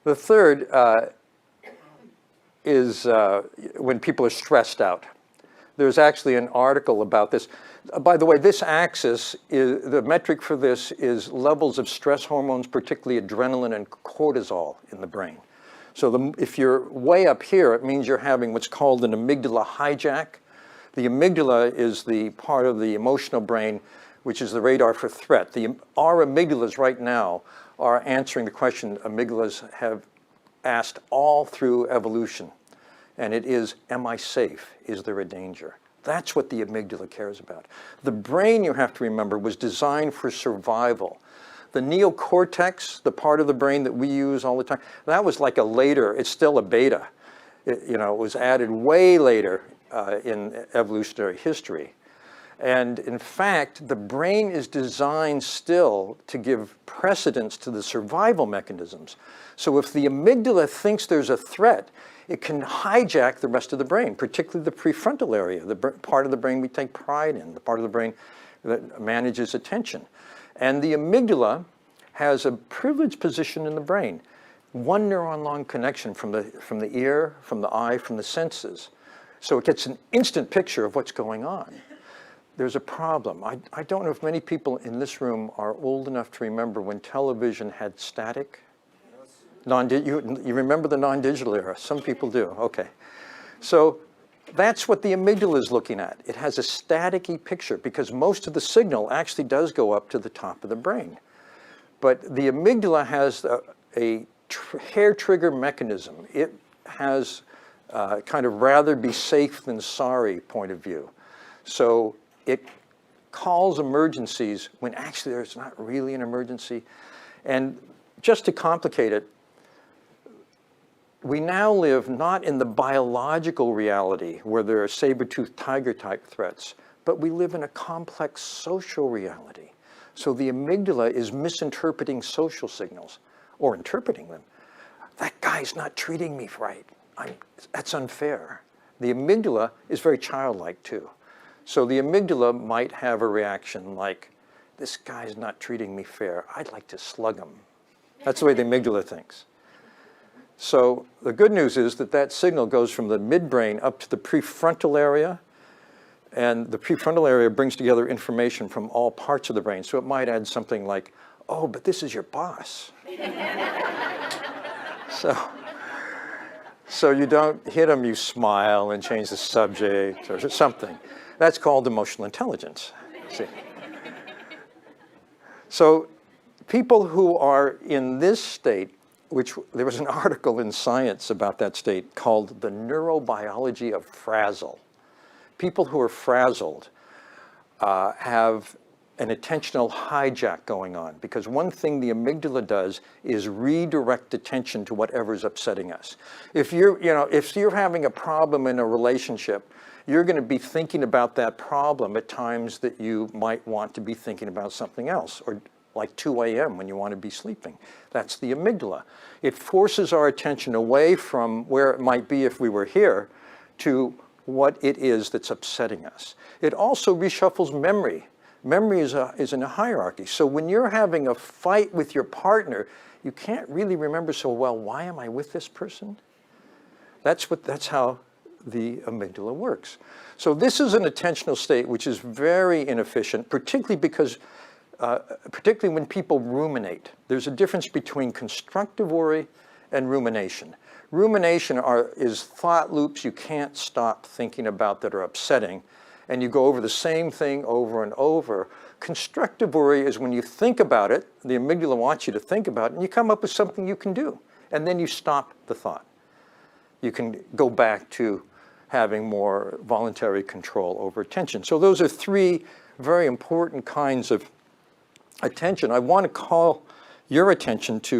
The third is when people are stressed out. There's actually an article about this. By the way, this axis, the metric for this is levels of stress hormones, particularly adrenaline and cortisol in the brain. So if you're way up here, it means you're having what's called an amygdala hijack. The amygdala is the part of the emotional brain which is the radar for threat. Our amygdalas right now are answering the question amygdalas have asked all through evolution. And it is, am I safe? Is there a danger? That's what the amygdala cares about. The brain, you have to remember, was designed for survival. The neocortex, the part of the brain that we use all the time, that was like a later, it's still a beta. It was added way later in evolutionary history. And in fact, the brain is designed still to give precedence to the survival mechanisms. So if the amygdala thinks there's a threat, it can hijack the rest of the brain, particularly the prefrontal area, the part of the brain we take pride in, the part of the brain that manages attention. And the amygdala has a privileged position in the brain. One neuron long connection from the ear, from the eye, from the senses. So it gets an instant picture of what's going on. There's a problem. I don't know if many people in this room are old enough to remember when television had static. You remember the non-digital era? Some people do. Okay. So that's what the amygdala is looking at. It has a staticky picture because most of the signal actually does go up to the top of the brain. But the amygdala has a hair trigger mechanism. It has kind of rather be safe than sorry point of view. So it calls emergencies when actually there's not really an emergency. And just to complicate it, we now live not in the biological reality where there are saber-toothed tiger type threats, but we live in a complex social reality. So the amygdala is misinterpreting social signals or interpreting them. That guy's not treating me right. That's unfair. The amygdala is very childlike too. So the amygdala might have a reaction like, this guy's not treating me fair. I'd like to slug him. That's the way the amygdala thinks. So the good news is that that signal goes from the midbrain up to the prefrontal area. And the prefrontal area brings together information from all parts of the brain. So it might add something like, oh, but this is your boss. So you don't hit him, you smile and change the subject or something. That's called emotional intelligence. See? So people who are in this state, which there was an article in Science about that state called The Neurobiology of Frazzle. People who are frazzled have an attentional hijack going on because one thing the amygdala does is redirect attention to whatever's upsetting us. If you're having a problem in a relationship, you're going to be thinking about that problem at times that you might want to be thinking about something else, or like 2 a.m. when you want to be sleeping. That's the amygdala. It forces our attention away from where it might be if we were here to what it is that's upsetting us. It also reshuffles memory. Memory is in a hierarchy. So when you're having a fight with your partner, you can't really remember so well, why am I with this person? That's how the amygdala works. So this is an attentional state which is very inefficient, particularly because particularly when people ruminate. There's a difference between constructive worry and rumination. Rumination is thought loops you can't stop thinking about that are upsetting, and you go over the same thing over and over. Constructive worry is when you think about it, the amygdala wants you to think about it, and you come up with something you can do, and then you stop the thought. You can go back to having more voluntary control over attention. So those are 3 very important kinds of attention. I want to call your attention to